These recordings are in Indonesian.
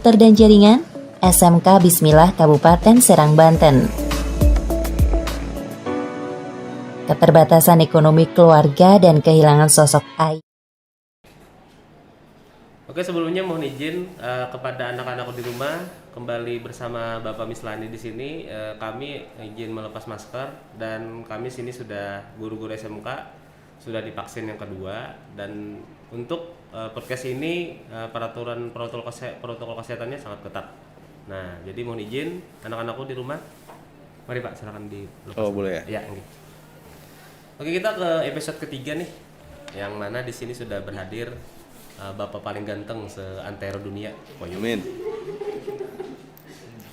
dan Jaringan SMK Bismillah Kabupaten Serang, Banten. Keterbatasan ekonomi keluarga dan kehilangan sosok ayah. Oke, sebelumnya mohon izin kepada anak-anakku di rumah, kembali bersama Bapak Mislani di sini. Kami izin melepas masker dan kami sini sudah guru-guru SMK sudah divaksin yang kedua, dan untuk podcast ini peraturan protokol kesehatannya sangat ketat. Nah, jadi mohon izin anak-anakku di rumah. Mari Pak, silakan dilepas. Oh, boleh ya? Ya, okay. Oke, kita ke episode ketiga nih, yang mana di sini sudah berhadir Bapak paling ganteng seantero dunia. Amin.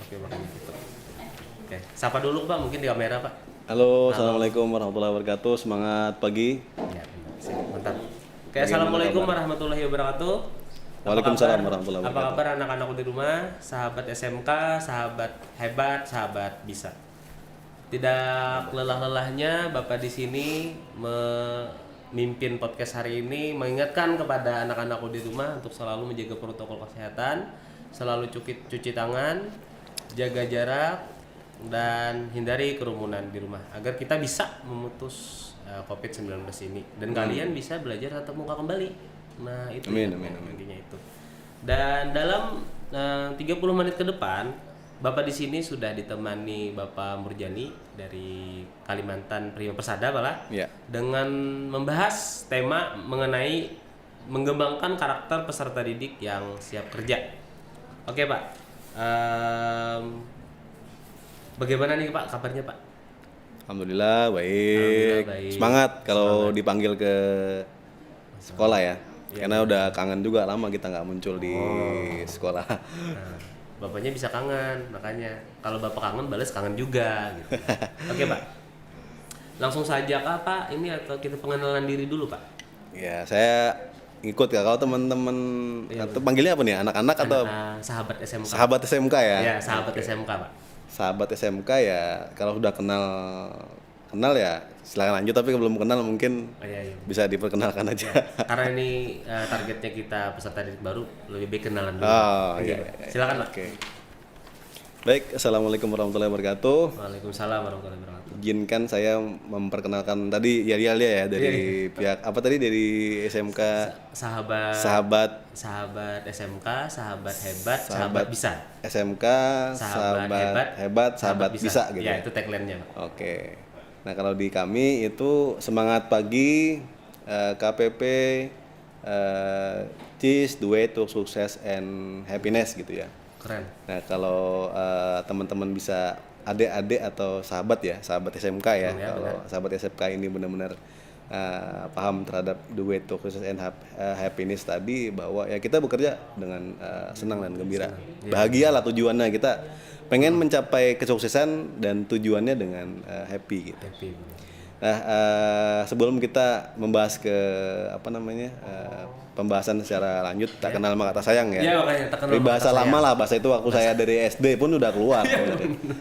Oke, makanya gitu. Oke, sapa dulu Pak, mungkin di kamera Pak. Halo, assalamualaikum warahmatullahi wabarakatuh. Semangat pagi. Ya, bentar. Oke, assalamualaikum warahmatullahi wabarakatuh. Waalaikumsalam warahmatullahi Apa wabarakatuh. kabar anak-anakku di rumah, sahabat SMK, sahabat hebat, sahabat bisa. Tidak lelah-lelahnya Bapak di sini memimpin podcast hari ini mengingatkan kepada anak-anakku di rumah untuk selalu menjaga protokol kesehatan, selalu cuci tangan, jaga jarak, dan hindari kerumunan di rumah agar kita bisa memutus COVID-19 ini dan kalian bisa belajar tatap muka kembali. Nah, itu Amin, ya, amin. intinya itu. Dan dalam 30 menit ke depan Bapak di sini sudah ditemani Bapak Murjani dari Kalimantan Prima Persada, Pak, Ya. dengan membahas tema mengenai mengembangkan karakter peserta didik yang siap kerja. Oke, Pak. Bagaimana nih Pak kabarnya Pak? Alhamdulillah baik. Alhamdulillah baik. Semangat kalau dipanggil ke sekolah ya. Karena udah kangen juga, lama kita nggak muncul di sekolah. Nah, bapaknya bisa kangen, makanya kalau bapak kangen balas kangen juga gitu. Oke Pak, langsung saja Kak Pak, ini atau kita pengenalan diri dulu Pak? Ya, saya ikut ya. Kalau teman-teman atau panggilnya apa nih? Anak-anak atau Sahabat SMK? sahabat SMK ya? Ya, sahabat SMK Pak. Sahabat SMK ya, kalau sudah kenal ya silakan lanjut, tapi kalau belum kenal mungkin Iya. bisa diperkenalkan aja. Karena ini targetnya kita peserta didik baru, lebih baik kenalan dulu. Oh, Oke, iya. silakan Pak. Oke. Baik, assalamualaikum warahmatullahi wabarakatuh. Waalaikumsalam warahmatullahi wabarakatuh. Izinkan saya memperkenalkan tadi ya dari pihak apa tadi, dari SMK Sahabat SMK, sahabat hebat, sahabat bisa. SMK Sahabat hebat, sahabat bisa gitu. Ya, itu tagline-nya Pak. Oke. Nah, kalau di kami itu semangat pagi, KPP, cheese, the way to success and happiness gitu ya. Keren. Nah, kalau teman-teman bisa, adik-adik atau sahabat ya, sahabat SMK ya, Ya, kalau sahabat SMK ini benar-benar paham terhadap the way to success and happiness tadi, bahwa ya kita bekerja dengan senang dan gembira. Bahagialah tujuannya, kita pengen mencapai kesuksesan dan tujuannya dengan happy gitu. Happy. Nah, sebelum kita membahas ke pembahasan secara lanjut, tak kenal maka tak sayang ya. Iya, makanya tak kenal Peribahasa maka tak lama lah, bahasa itu waktu saya dari SD pun udah keluar.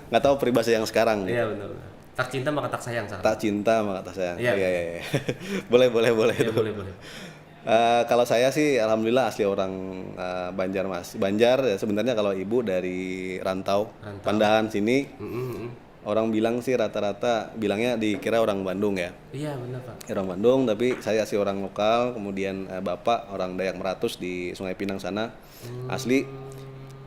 Nggak tahu peribahasa yang sekarang. Iya, benar. Tak cinta maka tak sayang sekarang. Tak cinta maka tak sayang. Iya. Iya. boleh. Iya, itu. boleh. Kalau saya sih alhamdulillah asli orang Banjar Mas. Banjar ya, sebenarnya kalau ibu dari Rantau. Pandahan sini. Orang bilang sih rata-rata bilangnya dikira orang Bandung ya. Iya, benar Pak. Orang Bandung, tapi saya sih orang lokal. Kemudian bapak orang Dayak Meratus di Sungai Pinang sana. Asli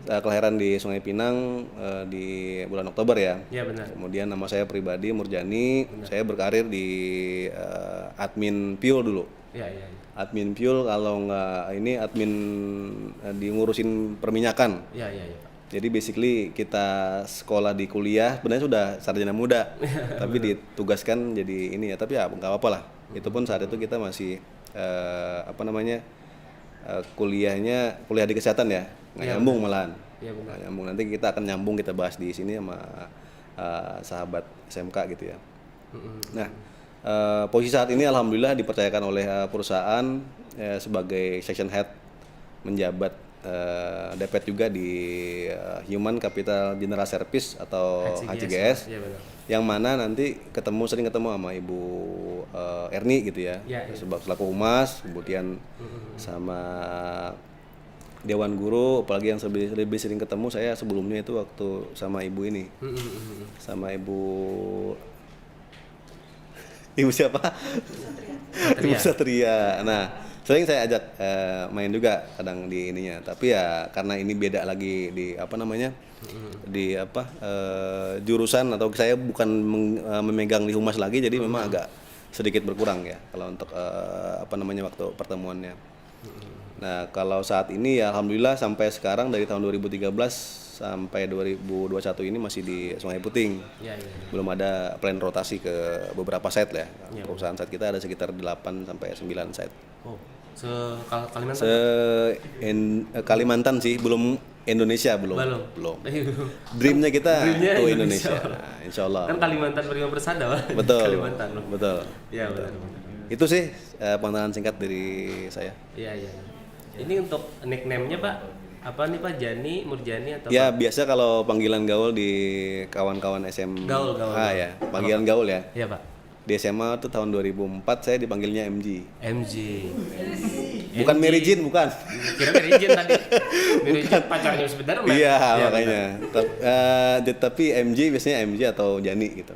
kelahiran di Sungai Pinang di bulan Oktober ya. Iya, benar. Kemudian nama saya pribadi Murjani. Saya berkarir di admin Piul dulu. Iya. Admin Piul, kalau nggak ini admin di ngurusin perminyakan. Iya, Pak. Jadi basically kita sekolah di kuliah sebenarnya sudah sarjana muda, tapi ditugaskan jadi ini ya. Tapi ya nggak apa-apa lah. Itu pun saat itu kita masih kuliah di kesehatan ya, nggak nyambung malahan. Iya, benar. Nggak nyambung. Nanti kita akan nyambung, kita bahas di sini sama sahabat SMK gitu ya. Nah, posisi saat ini alhamdulillah dipercayakan oleh perusahaan sebagai section head, menjabat depet juga di Human Capital General Service atau HCGS, yang mana nanti sering ketemu sama Ibu Erni gitu ya, selaku humas, kemudian sama Dewan Guru, apalagi yang lebih sering ketemu saya sebelumnya itu waktu sama ibu ini, sama ibu siapa? Ibu Satria. Nah, sering saya ajak main juga kadang di ininya. Tapi ya karena ini beda lagi di di jurusan, atau saya bukan memegang di humas lagi, jadi memang agak sedikit berkurang ya kalau untuk waktu pertemuannya. Nah, kalau saat ini ya alhamdulillah sampai sekarang dari tahun 2013 sampai 2021 ini masih di Sungai Puting. Ya. Belum ada plan rotasi ke beberapa site lah. Perusahaan site kita ada sekitar 8 sampai 9 site. Oh, Kalimantan? Kalimantan sih, belum Indonesia belum. Dreamnya kita tuh Indonesia. Nah, insya Allah. Kan Kalimantan beriman bersada, Pak. Betul. Kalimantan. Betul. Ya, benar. Itu sih pandangan singkat dari saya. Iya. Ini untuk nickname-nya Pak, apa nih Pak? Jani, Murjani atau ya Pak? Biasa kalau panggilan gaul di kawan-kawan SMA. Gaul. Ya, panggilan gaul ya. Iya Pak. Di SMA tuh tahun 2004 saya dipanggilnya MG. Bukan MG. Mary Jane, bukan. Kira Mary Jane tadi. Mary Jane pacarnya sebenarnya. Iya, makanya. Tapi MG biasanya MG atau Jani gitu.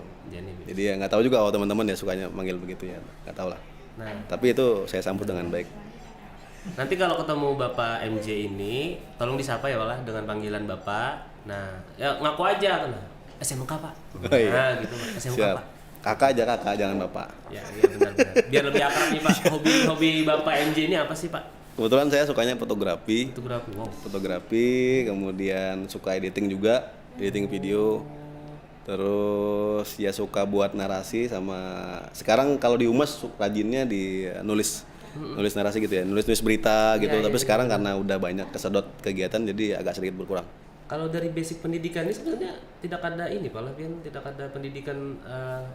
Jadi ya nggak tahu juga teman-teman ya sukanya manggil begitu ya, nggak tahu lah. Nah, tapi itu saya sambut dengan baik. Nanti kalau ketemu Bapak MJ ini, tolong disapa ya Pak dengan panggilan Bapak. Nah, ya ngaku aja kan. SMK Pak. Oh, iya. Nah, gitu Pak. SMK Siap. Pak. Kakak aja kakak, jangan bapak. Ya, iya benar. Biar lebih akrab nih Pak. Hobi Bapak MJ ini apa sih Pak? Kebetulan saya sukanya fotografi. Wow. Fotografi, kemudian suka editing juga, editing video. Terus ya suka buat narasi, sama sekarang kalau di Humas rajinnya di nulis narasi gitu ya, nulis berita gitu. Tapi sekarang karena udah banyak kesedot kegiatan jadi agak sedikit berkurang. Kalau dari basic pendidikan ini sebenarnya tidak ada ini Pak Lavian, tidak ada pendidikan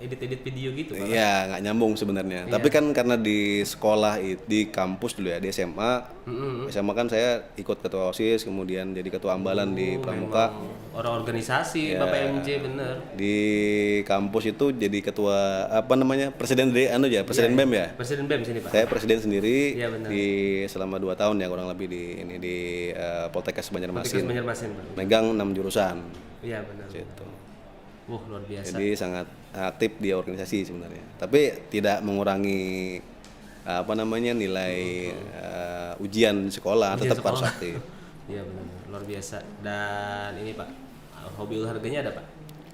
edit video gitu Pak. Iya, nggak nyambung sebenarnya. Tapi kan karena di sekolah di kampus dulu ya, di SMA. SMA kan saya ikut ketua OSIS, kemudian jadi ketua ambalan di Pramuka. Orang organisasi ya, Bapak MJ bener. Di kampus itu jadi ketua presiden dari presiden BEM ya. Presiden BEM sini Pak. Saya presiden sendiri di selama 2 tahun ya kurang lebih di Poltekkes Banjarmasin. Pak. Megang 6 jurusan. Iya benar. Gitu. Luar biasa. Jadi sangat aktif di organisasi sebenarnya. Tapi tidak mengurangi nilai ujian di sekolah, tetap harus aktif. Iya benar. Luar biasa. Dan ini Pak, hobi olahraganya ada Pak?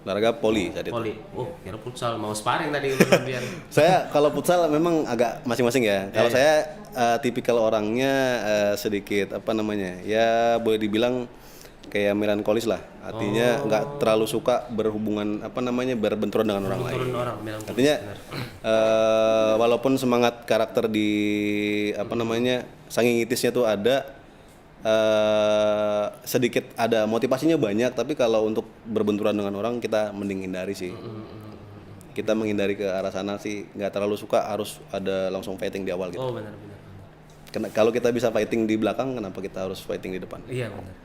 Olahraga poli tadi. Poli. Oh, kira futsal, mau sparring tadi biar. Saya kalau futsal memang agak masing-masing ya. Kalau saya tipikal orangnya sedikit ya boleh dibilang kayak melankolis lah. Artinya nggak terlalu suka berhubungan berbenturan dengan orang lain. Artinya walaupun semangat karakter di sangingitisnya tuh ada, sedikit ada motivasinya banyak, tapi kalau untuk berbenturan dengan orang kita mending hindari sih. Kita menghindari ke arah sana sih, nggak terlalu suka harus ada langsung fighting di awal gitu. Oh benar. Kalau kita bisa fighting di belakang, kenapa kita harus fighting di depan? Iya benar.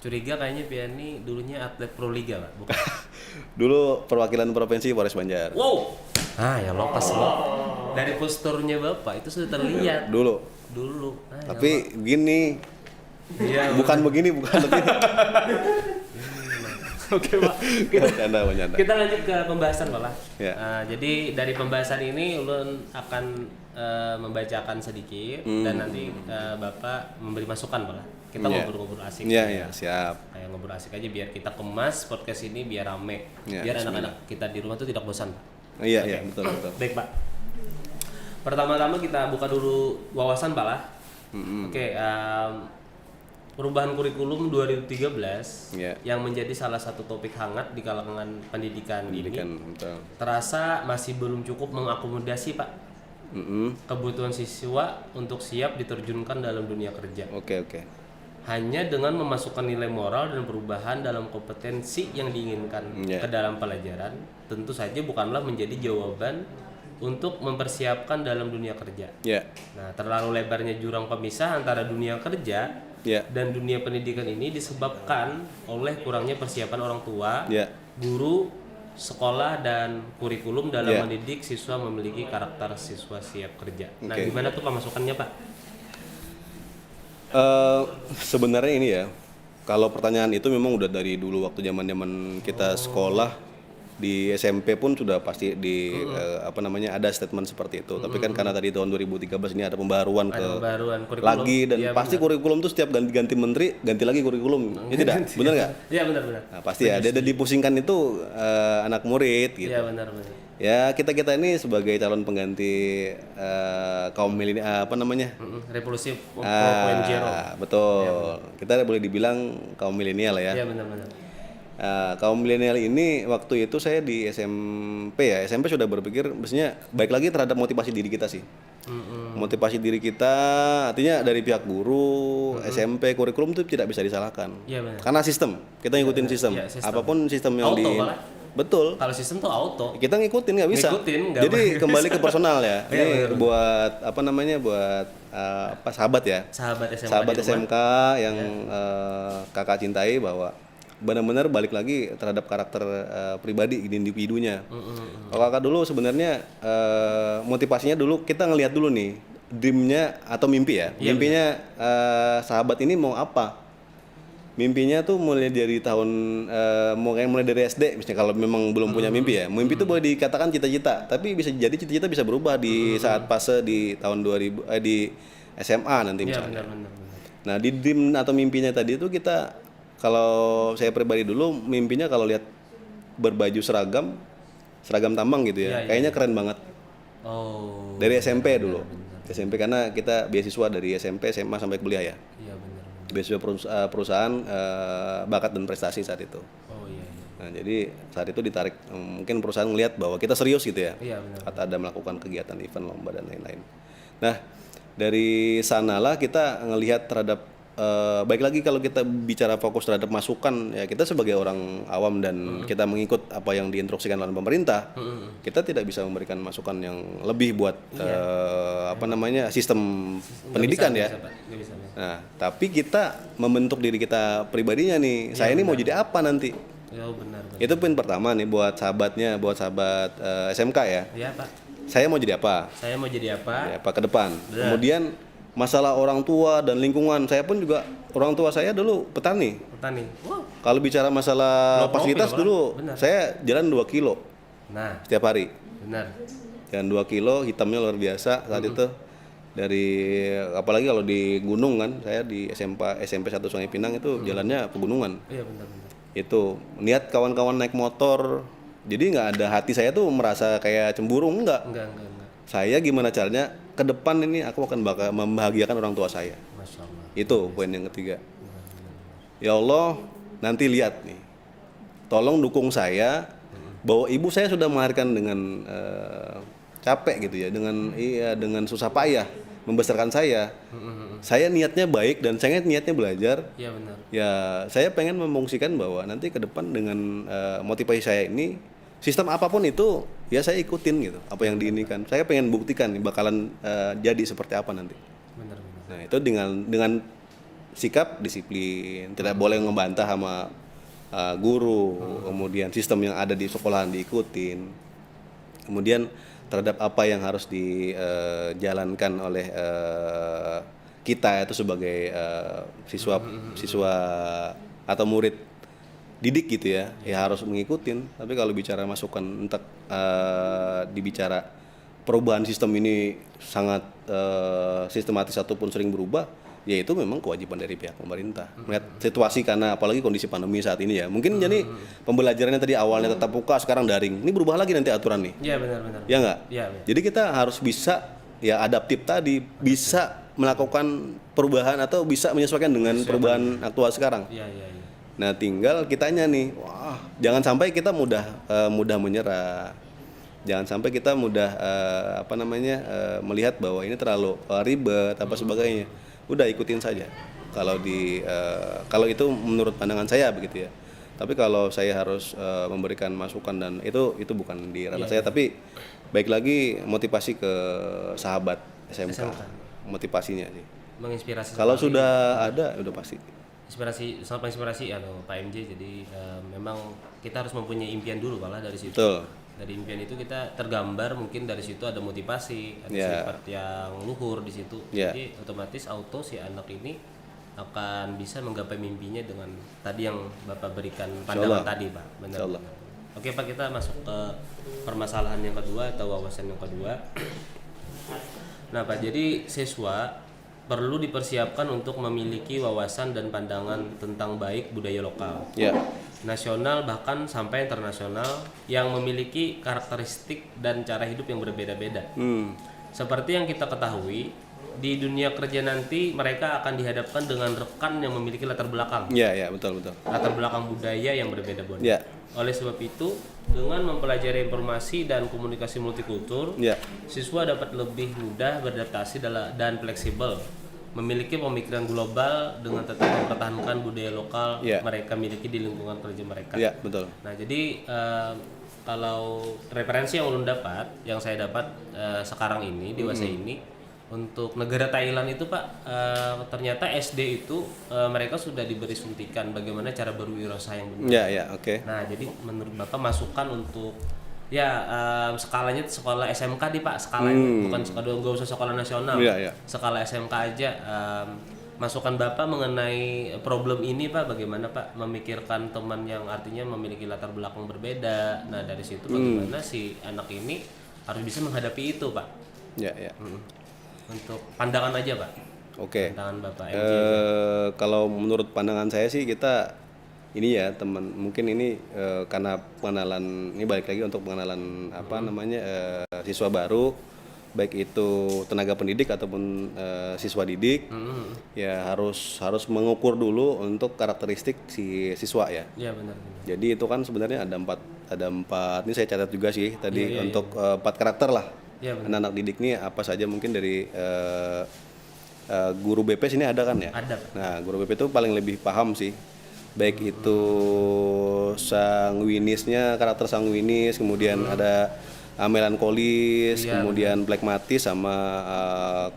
Curiga kayaknya Piani dulunya atlet Pro Liga Pak, bukan? Dulu perwakilan provinsi Polres Banjar. Wow. Ya lepas loh. Dari posturnya Bapak itu sudah terlihat. Dulu. Tapi begini. Iya. Bukan begini. Oke Pak. Bercanda. Kita lanjut ke pembahasan Pak. Ya. Jadi dari pembahasan ini Ulun akan membacakan sedikit dan nanti Bapak memberi masukan Pak. Kita ngobrol-ngobrol asik. Iya, siap. Kayak ngobrol asik aja biar kita kemas podcast ini biar rame. Ya, biar anak-anak kita di rumah tuh tidak bosan. Iya, betul. Baik Pak. Pertama-tama kita buka dulu wawasan Pak lah. Oke, perubahan kurikulum 2013 yang menjadi salah satu topik hangat di kalangan pendidikan ini betul. Terasa masih belum cukup mengakomodasi Pak kebutuhan siswa untuk siap diterjunkan dalam dunia kerja. Oke. Hanya dengan memasukkan nilai moral dan perubahan dalam kompetensi yang diinginkan ke dalam pelajaran, tentu saja bukanlah menjadi jawaban untuk mempersiapkan dalam dunia kerja. Nah, terlalu lebarnya jurang pemisah antara dunia kerja dan dunia pendidikan ini disebabkan oleh kurangnya persiapan orang tua, guru, sekolah, dan kurikulum dalam mendidik siswa memiliki karakter siswa siap kerja. Nah, gimana tuh Pak masukannya Pak? Sebenarnya ini ya, kalau pertanyaan itu memang udah dari dulu waktu zaman kita sekolah di SMP pun sudah pasti ada statement seperti itu. Tapi kan karena tadi tahun 2013 ini ada pembaruan Pembaruan kurikulum. lagi dan Iya, pasti kurikulum tuh setiap ganti menteri ganti lagi kurikulum. Ya tidak, benar nggak? Iya benar. Nah, pasti ya. Dia dipusingkan itu anak murid gitu. Iya benar. Ya kita ini sebagai calon pengganti kaum milenial Revolusi 4.0. betul. Kita boleh dibilang kaum milenial ya. Iya benar. Kaum milenial ini waktu itu saya di SMP sudah berpikir maksudnya baik lagi terhadap motivasi diri kita sih. Motivasi diri kita artinya dari pihak guru, SMP, kurikulum itu tidak bisa disalahkan. Iya benar. Karena sistem, kita ngikutin sistem. Iya, sistem. Apapun sistem yang Auto, malah. Betul. Kalau sistem tuh auto. Kita ngikutin nggak bisa. Ngikutin, nggak Jadi kembali ke personal ya. Iya, Ini buat buat sahabat ya. Sahabat SMK. Sahabat di rumah. SMK yang kakak cintai bahwa benar-benar balik lagi terhadap karakter pribadi individunya. Kalau kakak dulu sebenarnya motivasinya dulu kita ngelihat dulu nih dreamnya atau mimpi ya. Iya, Mimpinya sahabat ini mau apa? Mimpinya tuh mulai dari mulai dari SD misalnya kalau memang belum punya mimpi ya. Mimpi itu boleh dikatakan cita-cita, tapi bisa jadi cita-cita bisa berubah di saat fase di tahun 2000 di SMA nanti misalnya. Iya benar. Nah, di dream atau mimpinya tadi itu kita kalau saya pribadi dulu mimpinya kalau lihat berbaju seragam tambang gitu ya. Iya, Kayaknya keren banget. Oh. Dari SMP dulu. SMP karena kita beasiswa dari SMP, SMA sampai kuliah ya. Iya benar. Beasiswa perusahaan bakat dan prestasi saat itu. Oh iya. Nah, jadi saat itu ditarik mungkin perusahaan ngelihat bahwa kita serius gitu ya. Iya benar. Saat ada melakukan kegiatan event lomba dan lain-lain. Nah, dari sanalah kita ngelihat terhadap baik lagi kalau kita bicara fokus terhadap masukan ya kita sebagai orang awam dan kita mengikut apa yang diinstruksikan oleh pemerintah kita tidak bisa memberikan masukan yang lebih buat sistem pendidikan ya. Nggak bisa. Nah tapi kita membentuk diri kita pribadinya nih saya ini mau jadi apa nanti Benar. itu poin pertama nih buat sahabat SMK ya. Iya Pak. Saya mau jadi apa ya Pak ke depan. Kemudian masalah orang tua dan lingkungan, saya pun juga orang tua saya dulu petani. Wow. Kalau bicara masalah fasilitas dulu, benar. saya jalan 2 kilo Nah, setiap hari. benar. Jalan 2 kilo, hitamnya luar biasa saat itu. Apalagi kalau di gunung kan, saya di SMP 1 Sungai Pinang itu jalannya pegunungan. Iya benar. Itu niat kawan-kawan naik motor, jadi nggak ada hati saya tuh merasa kayak cemburu enggak. Enggak. Saya gimana caranya ke depan ini aku akan membahagiakan orang tua saya. Masya Allah. Itu poin yang ketiga. Ya Allah, nanti lihat nih. Tolong dukung saya bahwa ibu saya sudah melahirkan dengan capek gitu ya, dengan susah payah membesarkan saya. Saya niatnya baik dan saya niatnya belajar. Iya benar. Ya, saya pengen memfungsikan bahwa nanti ke depan dengan motivasi saya ini sistem apapun itu ya saya ikutin gitu apa yang diinginkan. Saya pengen buktikan nih bakalan jadi seperti apa nanti. Benar. Nah itu dengan sikap disiplin, tidak boleh ngebantah sama guru, kemudian sistem yang ada di sekolahan diikutin, kemudian terhadap apa yang harus dijalankan oleh kita itu sebagai siswa atau murid didik gitu ya harus mengikutin. Tapi kalau bicara masukan untuk dibicara perubahan sistem ini sangat sistematis ataupun sering berubah, ya itu memang kewajiban dari pihak pemerintah melihat situasi karena apalagi kondisi pandemi saat ini ya. Mungkin jadi pembelajarannya tadi awalnya tetap muka sekarang daring, ini berubah lagi nanti aturan nih. Iya benar. Ya nggak? Iya. Jadi kita harus bisa ya adaptif tadi, bisa melakukan perubahan atau bisa menyesuaikan dengan perubahan aktual sekarang. Iya. Nah tinggal kitanya nih, jangan sampai kita mudah menyerah, jangan sampai kita mudah melihat bahwa ini terlalu ribet apa sebagainya. Udah ikutin saja. Kalau itu menurut pandangan saya begitu ya. Tapi kalau saya harus memberikan masukan dan itu bukan di ranah saya. Tapi baik lagi motivasi ke sahabat SMK. Motivasinya sih. Menginspirasi. Kalau sudah ada, udah pasti. Sangat menginspirasi Pak MJ. Jadi memang kita harus mempunyai impian dulu malah dari situ. Betul. Dari impian itu kita tergambar, mungkin dari situ ada motivasi, ada sifat yang luhur di situ. Jadi otomatis auto si anak ini akan bisa menggapai mimpinya dengan tadi yang Bapak berikan pandangan tadi, Pak. Benar. Oke, Pak, kita masuk ke permasalahan yang kedua atau wawasan yang kedua. Nah, Pak, jadi siswa perlu dipersiapkan untuk memiliki wawasan dan pandangan tentang baik budaya lokal, nasional bahkan sampai internasional yang memiliki karakteristik dan cara hidup yang berbeda-beda. Seperti yang kita ketahui, di dunia kerja nanti mereka akan dihadapkan dengan rekan yang memiliki latar belakang. Betul. Latar belakang budaya yang berbeda-beda. Oleh sebab itu, dengan mempelajari informasi dan komunikasi multikultur, siswa dapat lebih mudah beradaptasi dan fleksibel, memiliki pemikiran global dengan tetap mempertahankan budaya lokal mereka miliki di lingkungan kerja mereka. Betul. Nah, jadi kalau referensi yang ulun dapat, yang saya dapat sekarang ini di WC ini, untuk negara Thailand itu, Pak, ternyata SD itu mereka sudah diberi suntikan bagaimana cara berwirausaha yang benar. Nah, jadi menurut Bapak masukan untuk skalanya sekolah SMK nih, Pak, skalanya bukan nggak usah sekolah nasional, skala SMK aja. Masukan Bapak mengenai problem ini, Pak, bagaimana Pak memikirkan teman yang artinya memiliki latar belakang berbeda. Nah, dari situ bagaimana si anak ini harus bisa menghadapi itu, Pak. Untuk pandangan aja, Pak. Pandangan Bapak. Kalau menurut pandangan saya sih, kita ini ya teman, mungkin ini karena pengenalan, ini balik lagi untuk pengenalan siswa baru, baik itu tenaga pendidik ataupun siswa didik, ya harus mengukur dulu untuk karakteristik si siswa ya. Iya, benar. Jadi itu kan sebenarnya ada empat. Ini saya catat juga sih tadi untuk 4 karakter lah. Anak-anak didik nih apa saja, mungkin dari guru BP sini ada kan ya? Ada. Nah, guru BP itu paling lebih paham sih, baik itu sanguinisnya, karakter sanguinis, kemudian ada melankolis, kemudian phlegmatis sama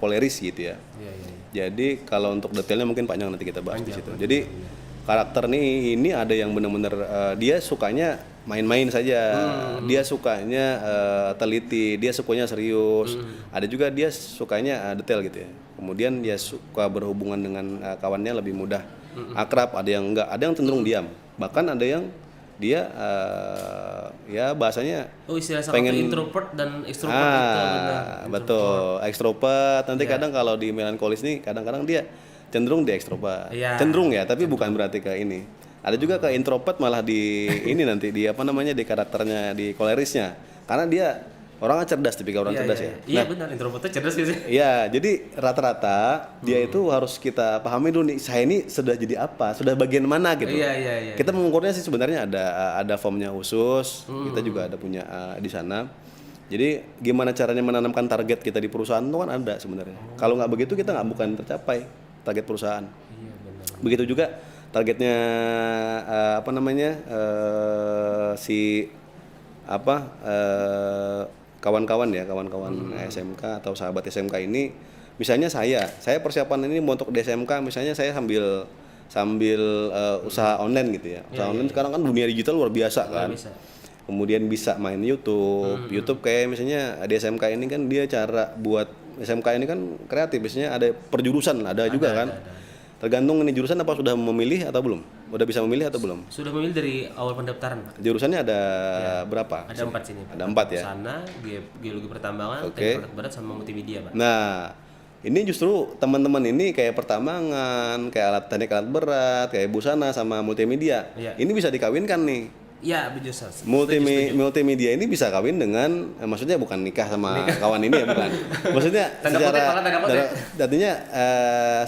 koleris gitu ya. Jadi kalau untuk detailnya mungkin panjang, nanti kita bahas di situ. Jadi karakter nih, ini ada yang benar-benar dia sukanya main-main saja, dia sukanya teliti, dia sukanya serius. Ada juga dia sukanya detail gitu ya. Kemudian dia suka berhubungan dengan kawannya lebih mudah akrab, ada yang enggak, ada yang cenderung diam, bahkan ada yang dia bahasanya pengen introvert dan extrovert itu benar. Betul, extrovert. Nanti kadang kalau di melankolis nih kadang-kadang dia cenderung di extrovert. Cenderung ya, tapi bukan berarti ke ini. Ada juga ke introvert malah di ini nanti di di karakternya, di kolerisnya. Karena dia orangnya cerdas, tipikal orang cerdas ya. Iya, benar, introvertnya cerdas gitu. Iya, jadi rata-rata dia itu harus kita pahami dulu nih, saya ini sudah jadi apa, sudah bagian mana gitu. Iya. Kita mengukurnya sih sebenarnya ada formnya khusus, kita juga ada punya di sana. Jadi gimana caranya menanamkan target kita di perusahaan itu kan ada sebenarnya. Kalau nggak begitu kita nggak bukan tercapai target perusahaan. Iya, benar. Begitu juga targetnya kawan-kawan SMK atau sahabat SMK ini, misalnya saya persiapan ini untuk di SMK, misalnya saya sambil usaha online gitu ya. Usaha online sekarang kan dunia digital luar biasa kan. Kemudian bisa main YouTube kayak misalnya di SMK ini kan dia cara buat SMK ini kan kreatif, biasanya ada perjurusan, ada juga kan. Tergantung ini jurusan apa sudah memilih atau belum? Udah bisa memilih atau belum? Sudah memilih dari awal pendaftaran, Pak. Jurusannya ada berapa? Ada 4 sini, Pak. Ada 4 ya? Sana, geologi pertambangan, teknik alat berat sama multimedia, Pak. Nah, ini justru teman-teman ini kayak pertambangan, kayak teknik alat berat, kayak busana sama multimedia. Ini bisa dikawinkan nih. Iya, bisa. Multimedia ini bisa kawin dengan, maksudnya bukan nikah sama kawan ini ya, bukan. Maksudnya artinya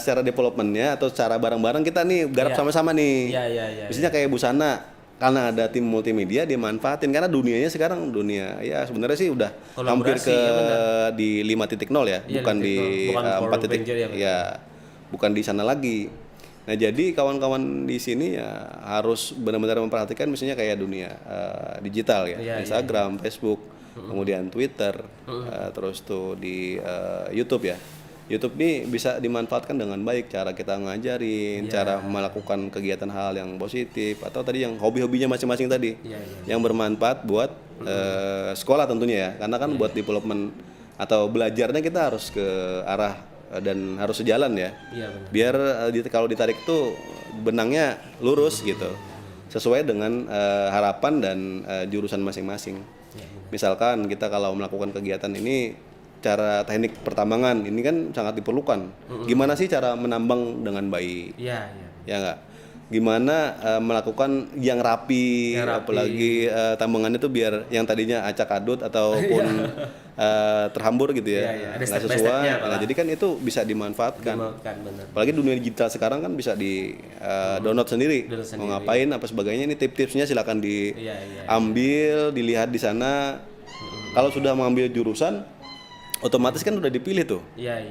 secara developmentnya atau secara bareng-bareng kita nih garap sama-sama nih. Misalnya kayak busana, karena ada tim multimedia dimanfaatin, karena dunianya sekarang dunia ya sebenarnya sih udah hampir ke di 5.0 ya, bukan di 4.0 ya, bukan di sana lagi. Nah, jadi kawan-kawan di sini ya harus benar-benar memperhatikan misalnya kayak dunia digital ya, Instagram, Facebook, kemudian Twitter, terus tuh di YouTube ya. YouTube ini bisa dimanfaatkan dengan baik, cara kita ngajarin, cara melakukan kegiatan hal yang positif, atau tadi yang hobi-hobinya masing-masing tadi, yang bermanfaat buat sekolah tentunya ya, karena kan buat development atau belajarnya kita harus ke arah dan harus sejalan ya. Iya benar. Biar kalau ditarik tuh benangnya lurus gitu. Sesuai dengan harapan dan jurusan masing-masing. Misalkan kita kalau melakukan kegiatan ini cara teknik pertambangan ini kan sangat diperlukan. Gimana sih cara menambang dengan baik? Iya. Ya enggak? Gimana melakukan yang rapi, apalagi tambangannya tuh biar yang tadinya acak adut ataupun terhambur gitu ya, Ada nggak step-by-stepnya sesuai. Nah, jadi kan itu bisa dimanfaatkan. Benar. Apalagi dunia digital sekarang kan bisa di download sendiri. Mau ngapain apa sebagainya, ini tips-tipsnya silakan diambil, dilihat di sana. Kalau sudah mengambil jurusan, otomatis kan udah dipilih tuh. Iya.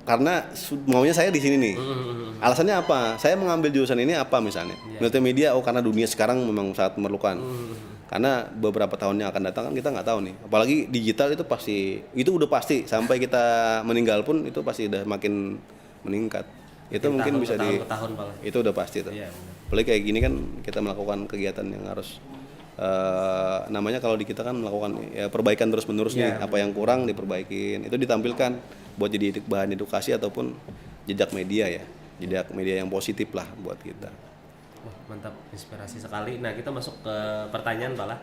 Karena maunya saya di sini nih. Alasannya apa? Saya mengambil jurusan ini apa misalnya? Multimedia, karena dunia sekarang memang sangat memerlukan. Karena beberapa tahun yang akan datang kan kita nggak tahu nih. Apalagi digital itu udah pasti sampai kita meninggal pun itu pasti udah makin meningkat. Itu mungkin bisa itu udah pasti tuh. Iya, Apalagi kayak gini kan kita melakukan kegiatan yang harus namanya kalau di kita kan melakukan perbaikan terus-menerus nih. Apa yang kurang diperbaikin. Itu ditampilkan buat jadi bahan edukasi ataupun jejak media yang positif lah buat kita. Wah, mantap, inspirasi sekali. Nah, kita masuk ke pertanyaan Pak lah.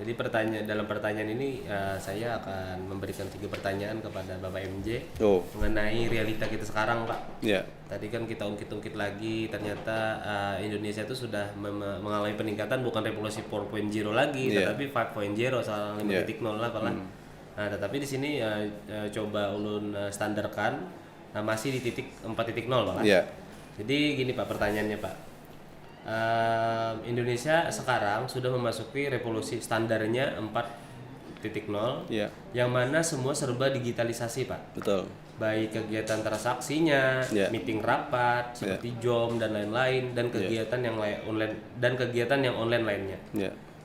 Jadi dalam pertanyaan ini saya akan memberikan 3 pertanyaan kepada Bapak MJ mengenai realita kita sekarang, Pak. Yeah. Tadi kan kita ungkit-ungkit lagi, ternyata Indonesia itu sudah mengalami peningkatan, bukan revolusi 4.0 lagi, tetapi 5.0 soal 5.0 lah, Pak lah. Nah, tetapi di sini coba ulun standarkan masih di titik 4.0 Pak. Yeah. Jadi gini Pak, pertanyaannya Pak. Indonesia sekarang sudah memasuki revolusi standarnya 4.0 yang mana semua serba digitalisasi Pak. Betul. Baik kegiatan transaksinya, meeting rapat seperti Zoom dan lain-lain, dan kegiatan yang online lainnya.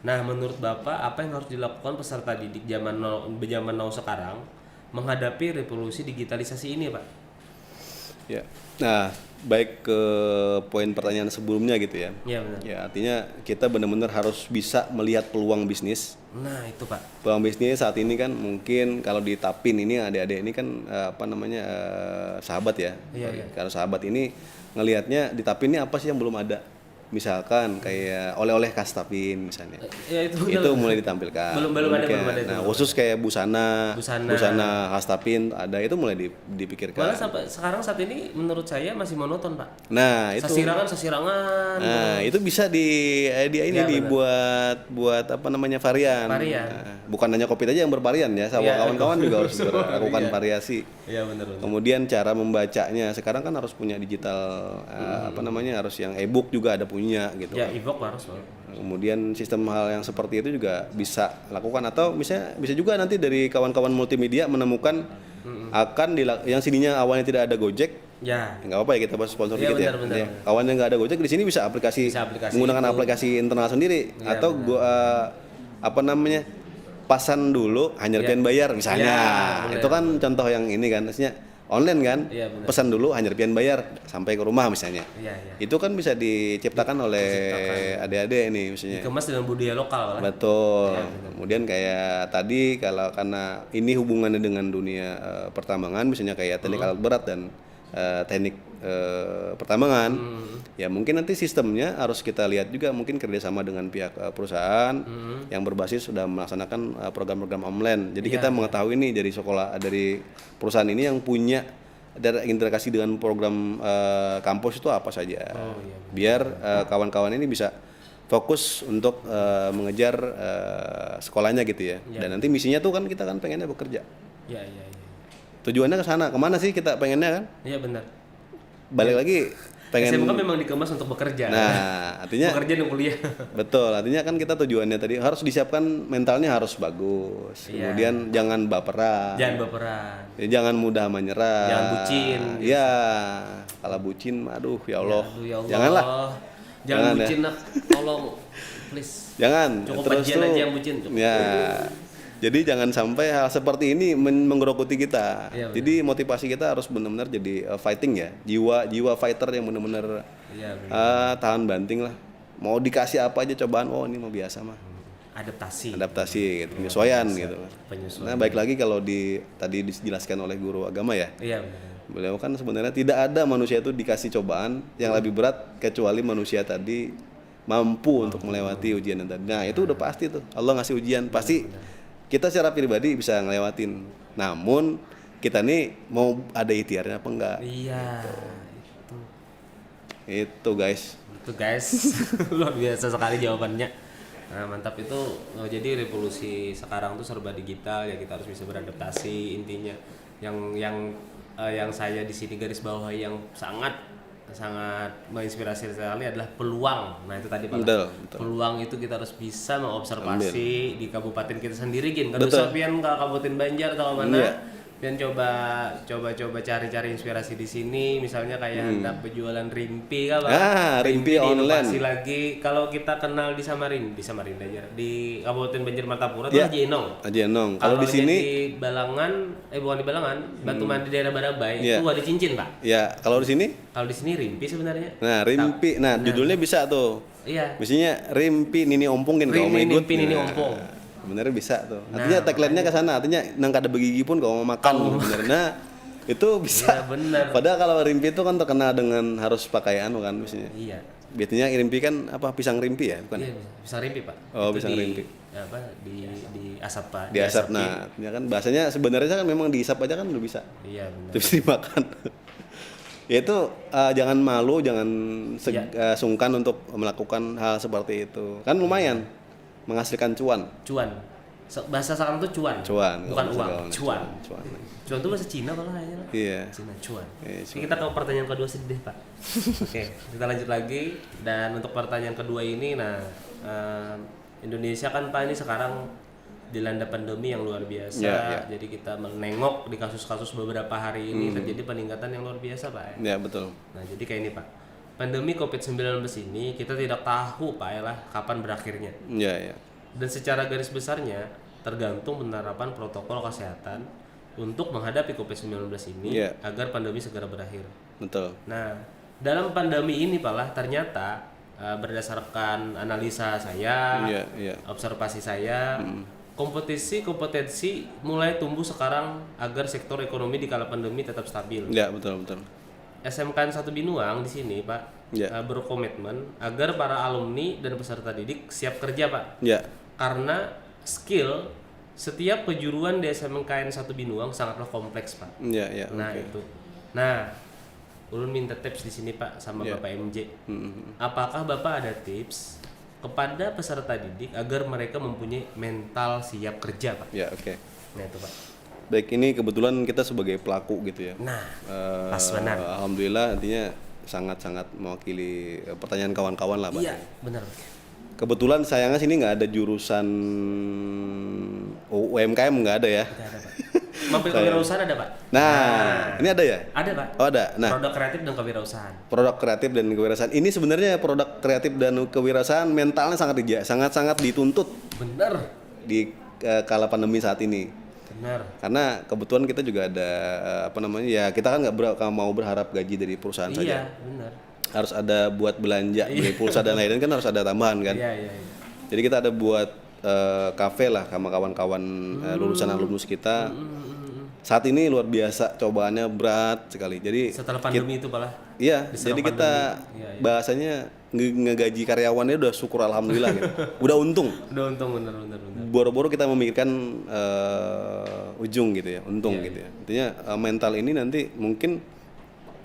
Nah, menurut Bapak apa yang harus dilakukan peserta didik zaman now sekarang menghadapi revolusi digitalisasi ini, Pak? Ya. Nah, baik ke poin pertanyaan sebelumnya gitu ya. Iya, benar. Ya, artinya kita benar-benar harus bisa melihat peluang bisnis. Nah, itu, Pak. Peluang bisnis saat ini kan mungkin kalau di Tapin ini adik-adik ini kan sahabat ya. Iya. Kalau sahabat ini ngelihatnya di Tapin ini apa sih yang belum ada? Misalkan kayak oleh-oleh khas Tapin misalnya. Ya, itu mulai ditampilkan. Belum ada Nah, khusus kayak busana khas Tapin ada, itu mulai dipikirkan. Malah sampai sekarang saat ini menurut saya masih monoton, Pak. Nah, itu sesirangan. Nah, itu bisa dibuat varian. Nah, bukan hanya kopi aja yang bervarian ya, sama kawan-kawan juga harus melakukan variasi. Iya, benar. Kemudian cara membacanya sekarang kan harus punya digital harus yang e-book juga ada punya gitu. Ya, e-book harus. Kemudian sistem hal yang seperti itu juga bisa lakukan, atau bisa juga nanti dari kawan-kawan multimedia menemukan yang sininya awalnya tidak ada Gojek. Ya, nggak apa-apa ya kita bahas sponsor dikit ya. Kawan yang nggak ada Gojek di sini bisa menggunakan aplikasi internal sendiri, atau pasan dulu hanya pian bayar misalnya. Itu kan contoh yang ini kan, maksudnya online kan, pesan dulu hanya pian bayar sampai ke rumah misalnya. Itu kan bisa diciptakan oleh adik-adik ini misalnya. Dikemas dengan budaya lokal. Betul. Kemudian kayak tadi karena ini hubungannya dengan dunia pertambangan, misalnya kayak teknik alat berat dan teknik pertambangan, ya mungkin nanti sistemnya harus kita lihat juga, mungkin kerjasama dengan pihak perusahaan yang berbasis sudah melaksanakan program-program online. Jadi kita mengetahui nih dari perusahaan ini yang punya integrasi dengan program kampus itu apa saja, biar kawan-kawan ini bisa fokus untuk mengejar sekolahnya gitu ya. Dan nanti misinya tuh kan kita kan pengennya bekerja. Tujuannya ke sana, kemana sih kita pengennya kan? Iya, benar. Balik lagi pengen SMK memang dikemas untuk bekerja. Nah, artinya bekerja dan kuliah. Betul, artinya kan kita tujuannya tadi harus disiapkan, mentalnya harus bagus. Kemudian jangan baperan. Jangan mudah menyerah. Jangan bucin. Iya. Kalau bucin, aduh ya Allah. Janganlah. Jangan bucin lah, tolong please. Jangan. Cukup aja yang bucin. Ya. Jadi jangan sampai hal seperti ini menggerogoti kita. Jadi motivasi kita harus benar-benar jadi fighting ya, jiwa fighter yang benar-benar tahan banting lah. Mau dikasih apa aja cobaan, ini mau biasa mah. adaptasi gitu, penyesuaian gitu. penyesuaian. Nah, baik lagi kalau tadi dijelaskan oleh guru agama ya. Iya benar. Beliau kan sebenarnya tidak ada manusia itu dikasih cobaan yang lebih berat kecuali manusia tadi mampu untuk melewati ujian yang tadi. Nah, itu udah pasti tuh. Allah ngasih ujian, pasti kita secara pribadi bisa ngelewatin. Namun kita nih mau ada ikhtiarnya apa enggak? Iya. Itu guys. Itu guys. Luar biasa sekali jawabannya. Nah, mantap itu. Jadi revolusi sekarang tuh serba digital ya, kita harus bisa beradaptasi intinya. Yang saya di sini garis bawahi yang sangat menginspirasi sekali adalah peluang. Nah, itu tadi Pak. Betul. Peluang itu kita harus bisa mengobservasi di kabupaten kita sendiri Gin. Kalau pian ke Kabupaten Banjar atau mana? Pian coba cari-cari inspirasi di sini, misalnya kayak hendak penjualan rimpi kan Pak. Rimpi online. Inovasi lagi. Kalau kita kenal di Samarinda aja. Di Kabupaten Banjar Martapura itu Haji Enong. Kalau di sini di Balangan, bukan di Balangan, Batu Mandi daerah Barabai itu ada cincin Pak. Ya, kalau di sini? Kalau di sini rimpi sebenarnya. Nah, rimpi. Nah, judulnya bisa tuh. Iya. Mestinya rimpi nini ompong kan kalau mau ikut. Rimpi nini ompong. Benernya bisa tuh. Artinya tagline-nya ke sana. Artinya nang kada begigi pun kalau mau makan benernya itu bisa. Iya, bener. Padahal kalau rimpi itu kan terkenal dengan harus pakaian kan mestinya. Iya. Biasanya rimpi kan apa pisang rimpi ya, bukan? Iya, pisang rimpi Pak. Oh, itu pisang rimpi. Di asap Pak. Di asap. Nah, ya kan bahasanya sebenarnya kan memang diisap aja kan udah bisa. Iya benar. Terus dimakan. Ya itu jangan malu, jangan sungkan untuk melakukan hal seperti itu. Kan lumayan menghasilkan cuan. Bahasa sekarang tuh cuan. Bukan uang, cuan. Cuan tuh bahasa Cina malah aja lah. Iya. Cina cuan. Iya, Oke, kita ke pertanyaan kedua sedih Pak. Oke, kita lanjut lagi. Dan untuk pertanyaan kedua ini, Indonesia kan Pak ini sekarang dilanda pandemi yang luar biasa. Jadi kita menengok di kasus-kasus beberapa hari ini terjadi peningkatan yang luar biasa Pak. Ya betul. Nah jadi kayak ini Pak. Pandemi COVID-19 ini kita tidak tahu Pak kapan berakhirnya. Iya. Dan secara garis besarnya tergantung penerapan protokol kesehatan untuk menghadapi COVID-19 ini agar pandemi segera berakhir. Betul. Nah, dalam pandemi ini Pak ternyata berdasarkan analisa saya, observasi saya, kompetensi mulai tumbuh sekarang agar sektor ekonomi di kala pandemi tetap stabil. Iya, betul. SMKN 1 Binuang di sini Pak berkomitmen agar para alumni dan peserta didik siap kerja Pak. Karena skill setiap kejuruan di SMKN 1 Binuang sangatlah kompleks Pak. Itu. Nah, ulun minta tips di sini Pak sama Bapak MJ. Apakah Bapak ada tips kepada peserta didik agar mereka mempunyai mental siap kerja Pak? Nah itu Pak. Baik, ini kebetulan kita sebagai pelaku gitu ya. Nah, pas benar. Alhamdulillah artinya sangat-sangat mewakili pertanyaan kawan-kawan lah Pak. Iya, benar. Kebetulan sayangnya sini nggak ada jurusan UMKM, nggak ada ya. Nggak ada Pak. Mampir kewirausahaan ada Pak. Nah, ini ada ya? Ada Pak. Oh ada. Nah, produk kreatif dan kewirausahaan. Produk kreatif dan kewirausahaan. Ini sebenarnya produk kreatif dan kewirausahaan mentalnya sangat dituntut. Benar. Di kala pandemi saat ini. Benar. Karena kebetulan kita juga ada ya kita kan nggak mau berharap gaji dari perusahaan saja. Iya, benar. Harus ada buat belanja, beli pulsa dan lain-lain kan harus ada tambahan kan. Iya. Jadi kita ada buat kafe lah sama kawan-kawan lulusan alumnus kita. Saat ini luar biasa, cobaannya berat sekali. Jadi setelah pandemi itu malah. Iya, jadi kita bahasanya ngegaji karyawannya udah syukur alhamdulillah gitu. Udah untung. Udah untung bener. Boro-boro kita memikirkan ujung gitu ya, untung gitu ya. Intinya mental ini nanti mungkin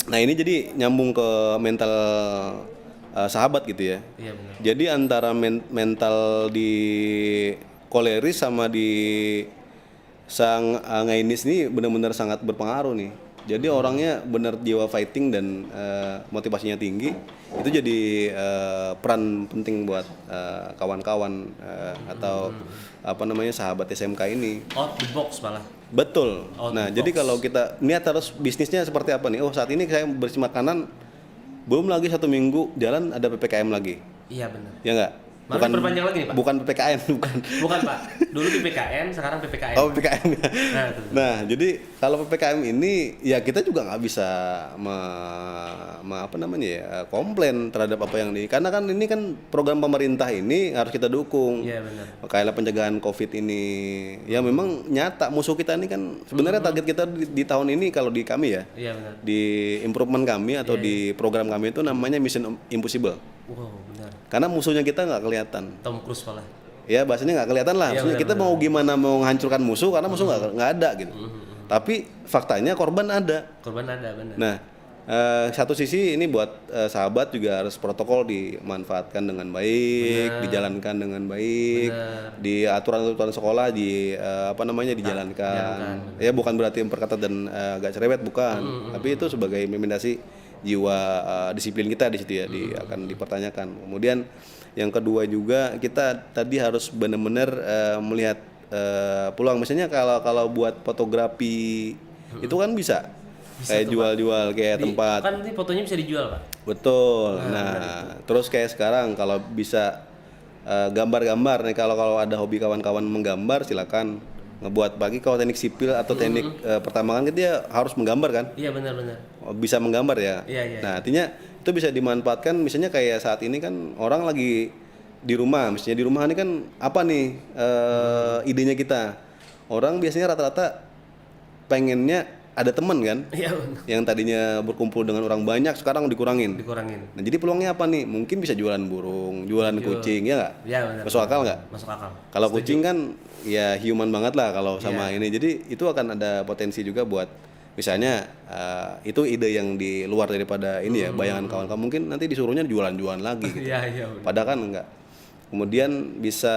ini jadi nyambung ke mental sahabat gitu ya. Iya benar. Jadi antara mental di koleris sama di sang ngainis ini benar-benar sangat berpengaruh nih. Jadi orangnya benar jiwa fighting dan motivasinya tinggi. Itu jadi peran penting buat kawan-kawan atau sahabat SMK ini. Out the box malah. Betul. Jadi kalau kita niat harus bisnisnya seperti apa nih? Oh, saat ini saya bersih makanan, belum lagi 1 minggu jalan ada PPKM lagi. Iya benar. Ya enggak? Malah diperpanjang lagi nih Pak? Bukan PPKM, bukan. Bukan Pak, dulu PPKM, sekarang PPKM. Oh PPKM ya. Betul. Nah jadi kalau PPKM ini ya kita juga nggak bisa apa namanya ya komplain terhadap apa yang karena kan ini kan program pemerintah ini harus kita dukung. Iya benar. Kayak pencegahan COVID ini ya memang nyata musuh kita ini kan sebenarnya target kita di tahun ini kalau di kami ya. Iya benar. Di improvement kami atau di program kami itu namanya Mission Impossible. Wow benar. Karena musuhnya kita nggak kelihatan. Tom Cruise malah. Ya bahasanya nggak kelihatan lah. Iya, Maksudnya kita mau gimana mau menghancurkan musuh karena musuh nggak ada gitu. Tapi faktanya korban ada. Korban ada benar. Nah, satu sisi ini buat sahabat juga harus protokol dimanfaatkan dengan baik, dijalankan dengan baik, di aturan-aturan sekolah dijalankan. Ya bukan berarti memperketat dan agak cerewet bukan, tapi itu sebagai implementasi jiwa disiplin kita di situ ya akan dipertanyakan. Kemudian yang kedua juga kita tadi harus benar-benar melihat peluang. Misalnya kalau buat fotografi itu kan bisa kayak jual-jual kayak tempat. Kan nanti fotonya bisa dijual Pak. Betul. Nah, terus kayak sekarang kalau bisa gambar-gambar nih kalau ada hobi kawan-kawan menggambar silakan ngebuat bagi kalau teknik sipil atau teknik pertambangan kan dia harus menggambar kan? Iya benar-benar. Bisa menggambar ya. Iya. Nah, artinya itu bisa dimanfaatkan misalnya kayak saat ini kan orang lagi di rumah, misalnya di rumah ini kan apa nih idenya kita. Orang biasanya rata-rata pengennya ada teman kan? Iya. Yang tadinya berkumpul dengan orang banyak sekarang dikurangin. Dikurangin. Nah, jadi peluangnya apa nih? Mungkin bisa jualan burung, jualan kucing, ya nggak? Iya benar. Masuk akal nggak? Masuk akal. Kalau kucing kan ya human banget lah kalau sama ini. Jadi itu akan ada potensi juga buat misalnya itu ide yang di luar daripada ini ya bayangan kawan-kawan. Mungkin nanti disuruhnya jualan-jualan lagi gitu. Iya. Padahal kan enggak. Kemudian bisa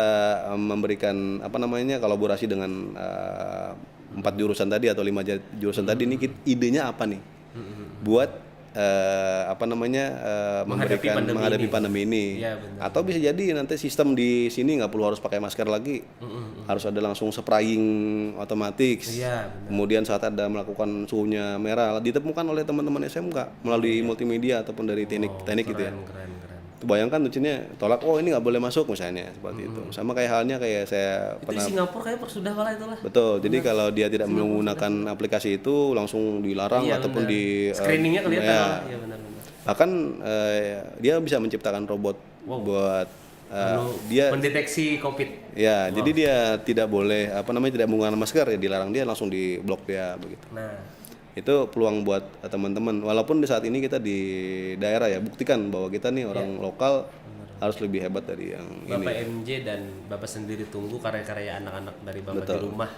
memberikan apa namanya kolaborasi dengan 4 jurusan tadi atau 5 jurusan tadi ini idenya apa nih buat apa namanya menghadapi pandemi ini. Ya, benar. Atau bisa jadi nanti sistem di sini nggak perlu harus pakai masker lagi, harus ada langsung spraying otomatis. Iya, Kemudian saat ada melakukan suhunya merah ditemukan oleh teman-teman SMK melalui multimedia ataupun dari teknik gitu ya. Keren. Bayangkan lucunya tolak ini nggak boleh masuk misalnya seperti itu. Sama kayak halnya kayak saya Itu pernah di Singapura kayaknya sudah malah itulah. betul. Jadi kalau dia tidak menggunakan aplikasi itu langsung dilarang ataupun di screeningnya kelihatan ya. malah. Iya benar. Bahkan dia bisa menciptakan robot buat dia mendeteksi COVID. ya. Jadi dia tidak boleh tidak menggunakan masker ya dilarang dia langsung diblok dia begitu. Nah, Itu peluang buat teman-teman. Walaupun di saat ini kita di daerah ya buktikan bahwa kita nih orang lokal harus lebih hebat dari yang Bapak ini. MJ dan Bapak sendiri tunggu karya-karya anak-anak dari Bapak di rumah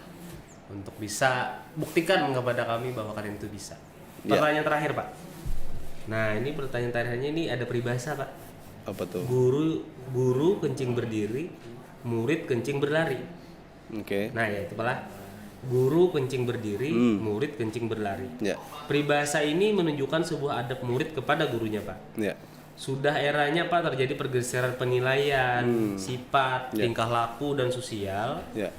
untuk bisa buktikan kepada kami bahwa kalian itu bisa. Pertanyaan terakhir Pak. Nah ini pertanyaan terakhirnya ini ada peribahasa Pak. Apa tuh? Guru kencing berdiri, murid kencing berlari. Oke. Nah ya itu malah. Guru kencing berdiri, murid kencing berlari. Ya. Peribahasa ini menunjukkan sebuah adab murid kepada gurunya Pak. Ya. Sudah eranya Pak terjadi pergeseran penilaian, sifat, tingkah laku dan sosial. Ya.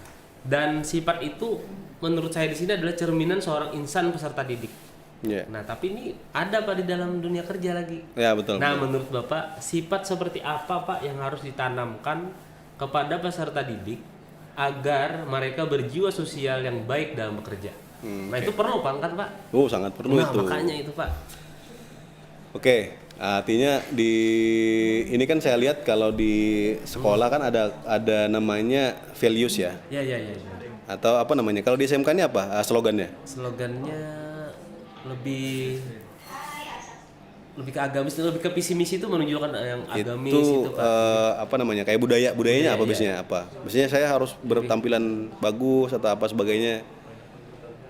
Dan sifat itu menurut saya di sini adalah cerminan seorang insan peserta didik. Ya. Nah, tapi ini ada Pak di dalam dunia kerja lagi. Ya betul. Nah, menurut Bapak, sifat seperti apa Pak yang harus ditanamkan kepada peserta didik agar mereka berjiwa sosial yang baik dalam bekerja? Nah, itu perlu Pak kan Pak? Oh, sangat perlu itu. Makanya itu Pak. Oke, artinya ini kan saya lihat kalau di sekolah kan ada namanya values ya. Ya. Atau apa namanya? Kalau di SMK ini apa slogannya? Slogannya lebih ke agamis, lebih ke visi misi itu menunjukkan yang agamis itu Pak. Apa namanya? Kayak budayanya apa biasanya apa? Biasanya saya harus bertampilan bagus atau apa sebagainya.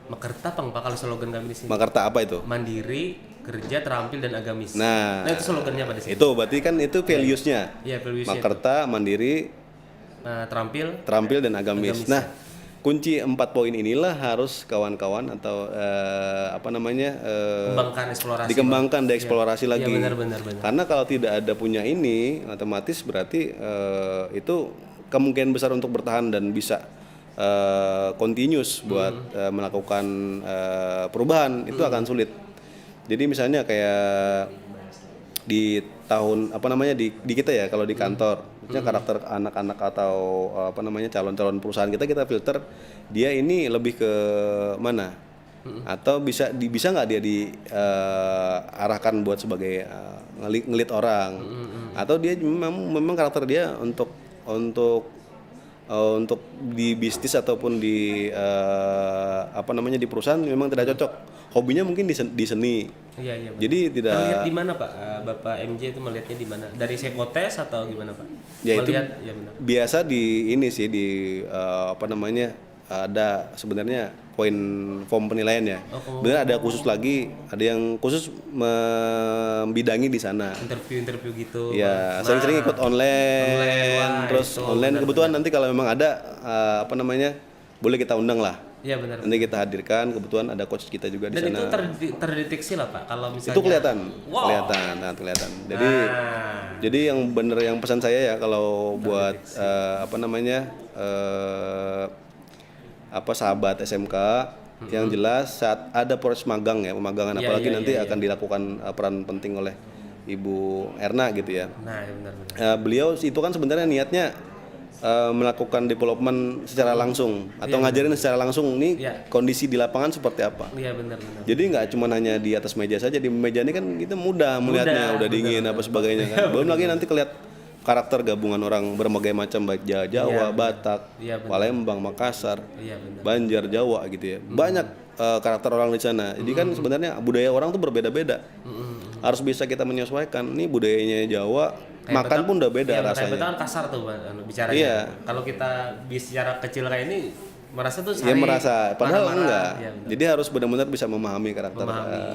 Makerta Pak kalau slogan kami di sini. Makarta apa itu? Mandiri, kerja, terampil dan agamis. Nah, itu slogannya apa di sini? Itu berarti kan itu values-nya. Iya, values-nya. Mandiri, mandiri, terampil dan agamis. Nah, kunci 4 poin inilah harus kawan-kawan atau kembangkan eksplorasi. Dikembangkan, dieksplorasi lagi. Iya, benar. Karena kalau tidak ada punya ini, otomatis berarti itu kemungkinan besar untuk bertahan dan bisa continuous buat melakukan perubahan itu akan sulit. Jadi misalnya kayak di tahun di kita ya kalau di kantor Maksudnya karakter anak-anak atau apa namanya calon-calon perusahaan kita filter dia ini lebih ke mana? Atau bisa nggak dia diarahkan buat sebagai ngelit orang? Atau dia memang karakter dia untuk di bisnis ataupun di apa namanya di perusahaan memang tidak cocok. Hobinya mungkin di seni. Iya. Jadi tidak. Melihat di mana Pak? Bapak MJ itu melihatnya di mana? Dari psikotes atau gimana Pak? Ya itu Melihat, ya benar. biasa di ini sih di apa namanya ada sebenarnya form penilaian ya. Benar ada khusus lagi, ada yang khusus membidangi di sana. Interview gitu. Ya, sering-sering ikut online, terus online kebetulan nanti kalau memang ada apa namanya boleh kita undang lah. Iya benar. Nanti kita hadirkan, kebetulan ada coach kita juga di Dan sana. itu terdeteksi lah Pak kalau misalnya. Itu kelihatan. Wow. Kelihatan. Jadi yang bener yang pesan saya ya kalau buat apa namanya apa sahabat SMK yang jelas saat ada proses magang ya pemagangan apalagi nanti akan dilakukan peran penting oleh Ibu Erna gitu ya. Nah, ya benar. Beliau itu kan sebenarnya niatnya melakukan development secara langsung atau ngajarin secara langsung nih kondisi di lapangan seperti apa. Iya benar. Jadi nggak cuma hanya di atas meja saja, di meja ini kan kita mudah melihatnya, udah dingin apa sebagainya kan. Belum lagi nanti kelihatan karakter gabungan orang berbagai macam baik Jawa, Batak, Palembang, Makassar, Banjar, Jawa gitu ya. Banyak karakter orang di sana. Jadi kan sebenarnya budaya orang tuh berbeda-beda. Harus bisa kita menyesuaikan. Nih budayanya Jawa, makan pun udah beda rasanya. Betul kan kasar tuh bicaranya. Iya. Kalau kita bicara kecil kayak ini merasa tuh ya merasa padahal enggak. Ya, jadi harus benar-benar bisa memahami karakter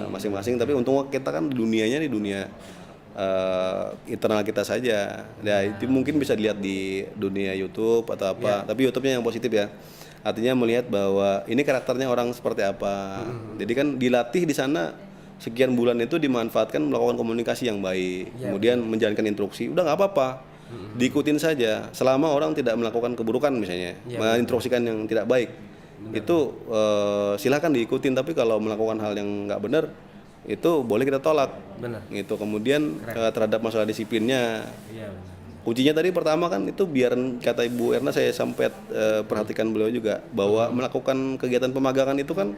masing-masing. Tapi untung kita kan dunianya di dunia internal kita saja. Ya itu mungkin bisa dilihat di dunia YouTube atau apa. Tapi YouTube-nya yang positif ya. Artinya melihat bahwa ini karakternya orang seperti apa. Jadi kan dilatih di sana sekian bulan itu dimanfaatkan melakukan komunikasi yang baik. Kemudian menjalankan instruksi. Udah nggak apa-apa. Diikutin saja. Selama orang tidak melakukan keburukan misalnya, menginstruksikan yang tidak baik. Itu silahkan diikutin. Tapi kalau melakukan hal yang nggak benar, itu boleh kita tolak. Gitu. Kemudian terhadap masalah disiplinnya. Kuncinya tadi pertama kan itu biar kata Ibu Erna saya sampai perhatikan beliau juga bahwa melakukan kegiatan pemagangan itu kan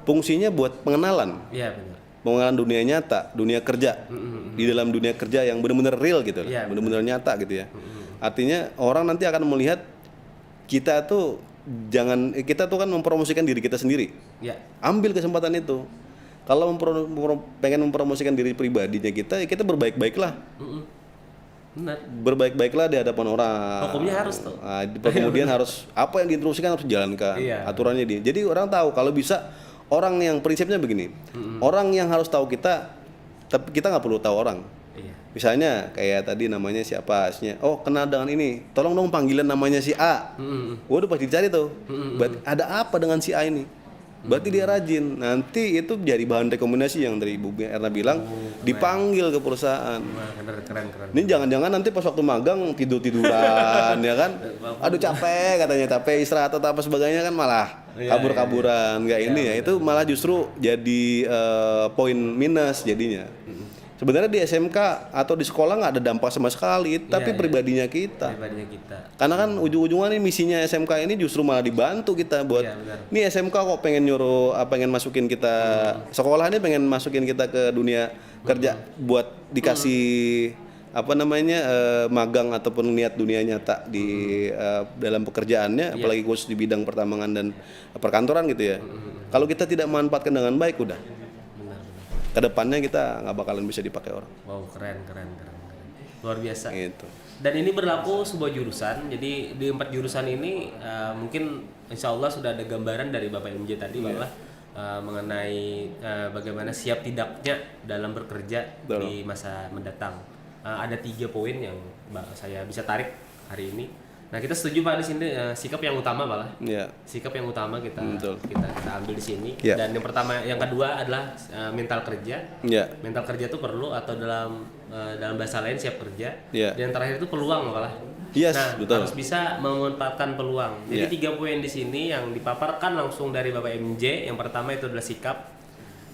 fungsinya buat pengenalan. Iya benar. Pengenalan dunia nyata, dunia kerja. Di dalam dunia kerja yang benar-benar real gitu loh. Benar-benar nyata gitu ya. Artinya orang nanti akan melihat kita tuh kita tuh kan mempromosikan diri kita sendiri. Ambil kesempatan itu. Kalau pengen mempromosikan diri pribadinya kita, ya kita berbaik-baiklah. Benar. Berbaik-baiklah di hadapan orang. Hukumnya harus tuh. Kemudian harus apa yang diinstruksikan harus dijalankan. Aturannya jadi orang tahu kalau bisa orang yang prinsipnya begini. Orang yang harus tahu kita, tapi kita nggak perlu tahu orang. Misalnya kayak tadi namanya siapa, oh kenal dengan ini, tolong dong panggilan namanya si A. Udah pasti dicari tuh. Berarti ada apa dengan si A ini? Berarti dia rajin. Nanti itu jadi bahan rekomendasi yang dari Ibu Erna bilang dipanggil ke perusahaan. Keren. Ini jangan-jangan nanti pas waktu magang tiduran ya kan? Aduh capek katanya, istirahat atau apa sebagainya kan malah kabur-kaburan nggak ini ya. Itu malah justru jadi poin minus jadinya. Sebenarnya di SMK atau di sekolah nggak ada dampak sama sekali, tapi pribadinya kita. Karena kan ujung-ujungnya nih misinya SMK ini justru malah dibantu kita buat. Nih SMK kok pengen pengen masukin kita sekolah ini pengen masukin kita ke dunia kerja buat dikasih apa namanya magang ataupun niat dunia nyata di dalam pekerjaannya, apalagi khusus di bidang pertambangan dan perkantoran gitu ya. Kalau kita tidak memanfaatkan dengan baik udah. Kedepannya kita nggak bakalan bisa dipakai orang. Wow, keren. Luar biasa. Gitu. Dan ini berlaku sebuah jurusan. Jadi di 4 jurusan ini mungkin insya Allah sudah ada gambaran dari Bapak MJ tadi bahwa mengenai bagaimana siap tidaknya dalam bekerja di masa mendatang. Ada 3 poin yang saya bisa tarik hari ini. Nah kita setuju Pak di sini sikap yang utama malah. Sikap yang utama kita ambil di sini. Dan yang pertama, yang kedua adalah mental kerja. Mental kerja itu perlu atau dalam bahasa lain siap kerja. Dan yang terakhir itu peluang malah. Betul. Harus bisa memanfaatkan peluang. Jadi 3 poin di sini yang dipaparkan langsung dari Bapak MJ. Yang pertama itu adalah sikap.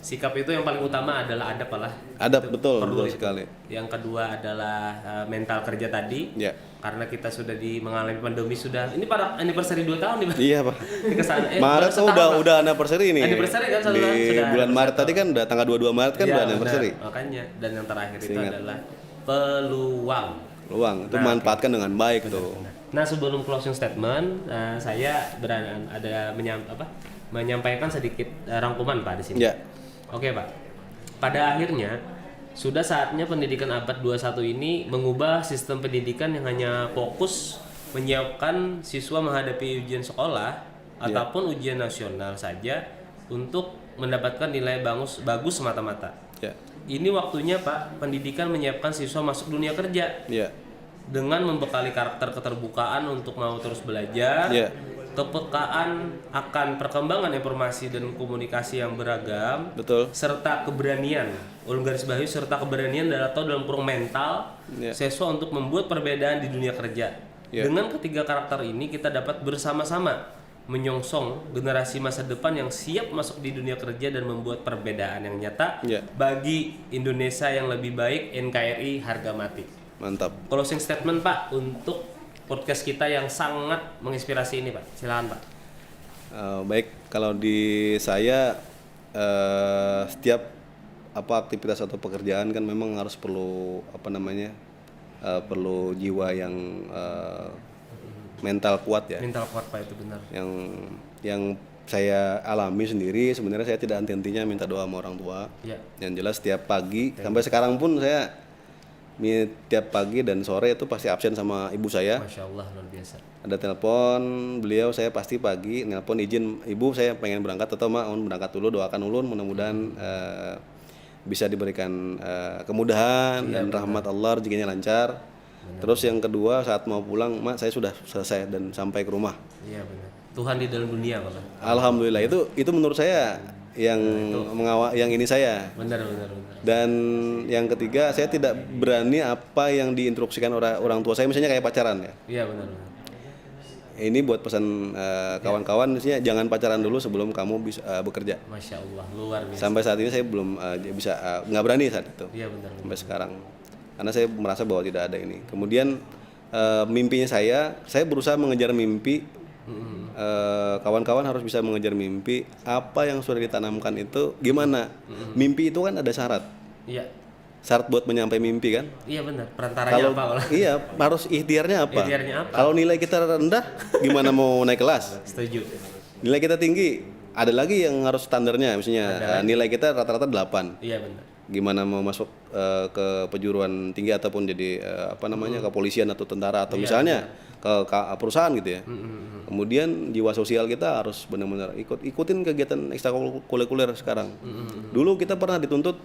sikap itu yang paling utama adalah adab lah. Adab, Itu betul, perlu betul itu. sekali. Yang kedua adalah mental kerja tadi. Ya. Karena kita sudah mengalami pandemi sudah. Ini pada anniversary 2 tahun nih, Pak. Iya, Pak. Kesana, Maret tuh udah anniversary nih. Anniversary kan di sudah bulan Maret tadi kan udah tanggal 22 Maret kan Iya, udah anniversary. benar. Makanya dan yang terakhir itu Ingat. adalah peluang. Peluang itu manfaatkan dengan baik tuh. Nah, sebelum closing statement, saya menyampaikan sedikit rangkuman Pak di sini. Ya. Oke, Pak. Pada akhirnya sudah saatnya pendidikan abad 21 ini mengubah sistem pendidikan yang hanya fokus menyiapkan siswa menghadapi ujian sekolah ataupun ujian nasional saja untuk mendapatkan nilai bagus semata-mata. Ya. Ini waktunya Pak, pendidikan menyiapkan siswa masuk dunia kerja Ya. dengan membekali karakter keterbukaan untuk mau terus belajar, Ya. kepekaan akan perkembangan informasi dan komunikasi yang beragam, Betul. serta keberanian, serta keberanian dalam kurung mental Ya. siswa untuk membuat perbedaan di dunia kerja. Ya. Dengan ketiga karakter ini kita dapat bersama-sama menyongsong generasi masa depan yang siap masuk di dunia kerja dan membuat perbedaan yang nyata Ya. bagi Indonesia yang lebih baik. NKRI harga mati. Mantap. Closing statement Pak untuk podcast kita yang sangat menginspirasi ini Pak. Silakan Pak. Baik, kalau di saya setiap aktivitas atau pekerjaan kan memang harus perlu perlu jiwa yang mental kuat ya. Mental kuat Pak, itu benar. Yang saya alami sendiri, sebenarnya saya tidak henti-hentinya minta doa sama orang tua. Ya. Yang jelas setiap pagi sampai sekarang pun saya tiap pagi dan sore itu pasti absen sama ibu saya. Masya Allah, luar biasa. Ada telepon beliau, saya pasti pagi nelpon izin ibu saya pengen berangkat atau mau berangkat dulu, doakan ulun mudah-mudahan bisa diberikan kemudahan dan rahmat Allah, rezekinya lancar. Terus yang kedua saat mau pulang, Mak saya sudah selesai dan sampai ke rumah. Iya benar. Tuhan di dalam dunia Pak. Alhamdulillah, itu menurut saya yang yang ini saya. Benar. Dan yang ketiga, saya tidak berani apa yang diinstruksikan orang tua saya, misalnya kayak pacaran ya. Iya benar. Ini buat pesan kawan-kawan, misalnya jangan pacaran dulu sebelum kamu bisa bekerja. Masya Allah, luar biasa. Sampai saat ini saya belum bisa nggak berani saat itu. Iya benar. Sampai sekarang, karena saya merasa bahwa tidak ada ini. Kemudian mimpinya saya berusaha mengejar mimpi. Kawan-kawan harus bisa mengejar mimpi. Apa yang sudah ditanamkan itu gimana? Mimpi itu kan ada syarat. Iya. Syarat buat menyampai mimpi kan? Iya benar. Perantaranya apa? Iya, harus ikhtiarnya apa? Ikhtiarnya apa? Kalau nilai kita rendah, gimana mau naik kelas? Setuju. Nilai kita tinggi, ada lagi yang harus standarnya, misalnya nilai kita rata-rata 8. Iya benar. Gimana mau masuk ke perguruan tinggi ataupun jadi kepolisian atau tentara atau misalnya ke perusahaan gitu ya. Kemudian jiwa sosial kita harus benar-benar ikutin kegiatan ekstrakurikuler sekarang. Dulu kita pernah dituntut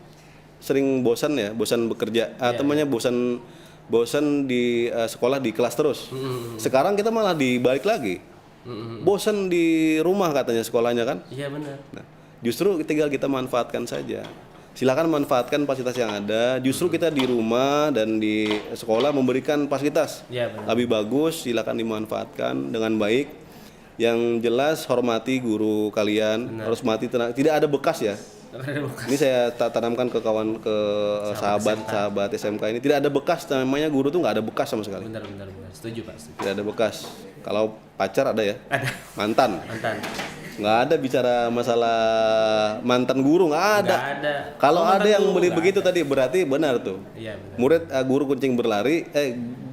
sering bosan bekerja, temannya bosan di sekolah di kelas terus. Sekarang kita malah dibalik lagi. Bosan di rumah katanya sekolahnya kan. Iya benar. Nah, justru tinggal kita manfaatkan saja. Silakan manfaatkan fasilitas yang ada. Justru kita di rumah dan di sekolah memberikan fasilitas lebih bagus. Silakan dimanfaatkan dengan baik. Yang jelas hormati guru kalian, harus mati tenang. Tidak ada bekas ya. Ini saya tanamkan ke sahabat SMK ini. Tidak ada bekas, namanya guru tuh nggak ada bekas sama sekali. Benar. Setuju Pak. Setuju. Tidak ada bekas. Kalau pacar ada ya. Ada. Mantan. Nggak ada bicara masalah mantan guru, nggak ada. Kalau ada yang begitu tadi berarti benar tuh. Iya benar. Murid guru kuncing berlari,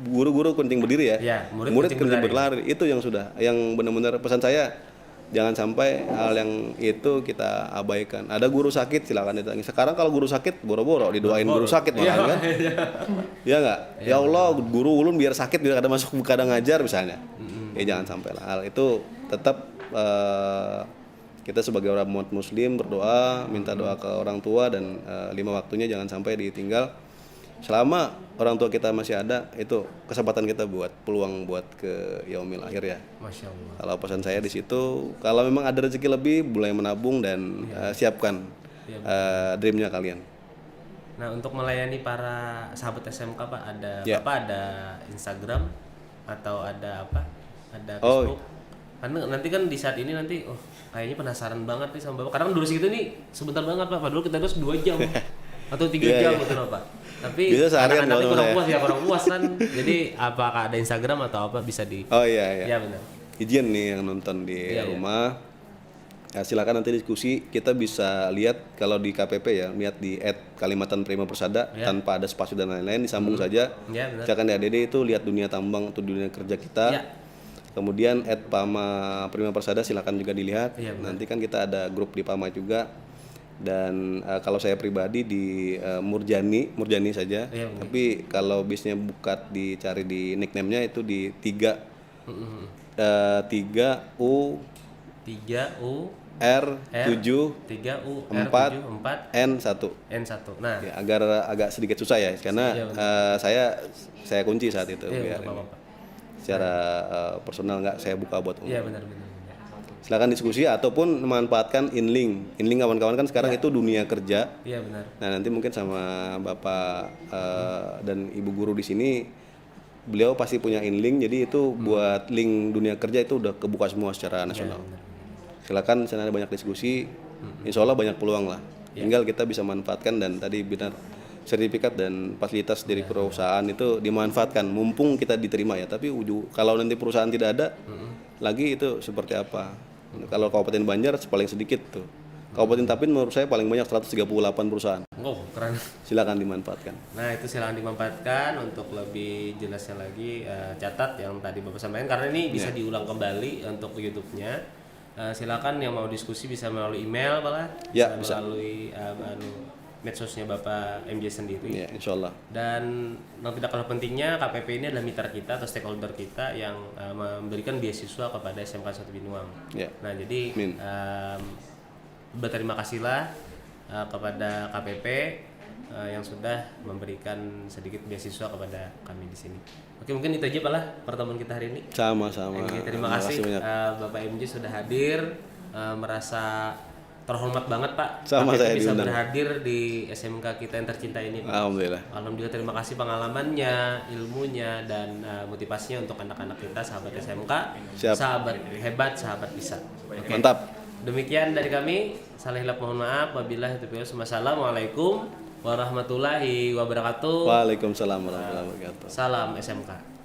guru-guru kuncing berdiri ya. Iya, murid kuncing berlari. Itu yang yang benar-benar pesan saya. Jangan sampai hal yang itu kita abaikan. Ada guru sakit silakan ditangani. Sekarang kalau guru sakit boro-boro didoain guru sakit malah kan. Iya enggak? Ya Allah, guru ulun biar sakit biar ada masuk kadang ngajar misalnya. Jangan sampai lah. Hal itu tetap kita sebagai orang umat muslim berdoa, minta doa ke orang tua dan 5 waktunya jangan sampai ditinggal. Selama orang tua kita masih ada, itu kesempatan kita buat peluang buat ke yaumil akhir ya. Masya Allah. Kalau pesan saya di situ, kalau memang ada rezeki lebih, mulai menabung dan siapkan dreamnya kalian. Nah, untuk melayani para sahabat SMK Pak, ada Ya. Bapak ada Instagram atau ada apa? Ada Oh, Facebook? Karena nanti kan di saat ini nanti kayaknya penasaran banget nih sama Bapak. Karena durasi kita nih sebentar banget Pak. Padahal kita harus 2 jam atau 3 jam gitu loh Pak. Tapi anak-anaknya kurang puas kan. Jadi apakah ada Instagram atau apa bisa di Oh iya. Ya benar. Izin nih yang nonton di rumah. Ya, silakan nanti diskusi. Kita bisa lihat kalau di KPP ya, lihat di @Kalimantan Prima Persada tanpa ada spasi dan lain-lain, disambung saja. Ya, benar. Silakan di ADD itu lihat dunia tambang atau dunia kerja kita. Ya. Kemudian @Pama Prima Persada silakan juga dilihat. Ya, nanti kan kita ada grup di Pama juga. Dan kalau saya pribadi di Murjani saja. Ya, tapi kalau bisnya buka dicari di nickname-nya itu di 3 3U 3U R7 3U 4 R7 N1. Nah, Ya, agar agak sedikit susah ya karena saya kunci saat itu biar secara personal nggak saya buka buat umum. Iya benar. Silakan diskusi ataupun memanfaatkan InLink kawan-kawan kan sekarang itu dunia kerja. Iya benar. Nah nanti mungkin sama Bapak dan Ibu guru di sini beliau pasti punya InLink, jadi itu buat link dunia kerja itu udah kebuka semua secara nasional. Silakan sana ada banyak diskusi, insya Allah banyak peluang lah. Tinggal kita bisa manfaatkan dan tadi benar sertifikat dan fasilitas dari perusahaan itu dimanfaatkan. Mumpung kita diterima ya, tapi kalau nanti perusahaan tidak ada lagi itu seperti apa? Kalau Kabupaten Banjar paling sedikit tuh. Kabupaten Tapin menurut saya paling banyak 138 perusahaan. Oh, keren. Silakan dimanfaatkan. Nah, itu silakan dimanfaatkan. Untuk lebih jelasnya lagi catat yang tadi Bapak sampaikan karena ini bisa diulang kembali untuk YouTube-nya. Silakan yang mau diskusi bisa melalui email bisa melalui medsosnya Bapak MJ sendiri. Ya, insya Allah. Dan yang tidak kalah pentingnya KPP ini adalah mitra kita atau stakeholder kita yang memberikan beasiswa kepada SMK 1 Binuang. Ya. Nah, jadi berterima kasihlah kepada KPP yang sudah memberikan sedikit beasiswa kepada kami di sini. Oke, mungkin itu aja Pak lah pertemuan kita hari ini. Sama-sama. Terima kasih Bapak MJ sudah hadir, merasa terhormat banget Pak. Sama saya bisa diundang. berhadir di SMK kita yang tercinta ini Pak. Alhamdulillah terima kasih pengalamannya, ilmunya dan motivasinya untuk anak-anak kita sahabat SMK. Siap. Sahabat hebat, sahabat bisa. Okay. Mantap. Demikian dari kami. Salah hilap mohon maaf. Wabillahi taufiq wal hidayah. Wassalamualaikum warahmatullahi wabarakatuh. Waalaikumsalam warahmatullahi wabarakatuh. Salam SMK.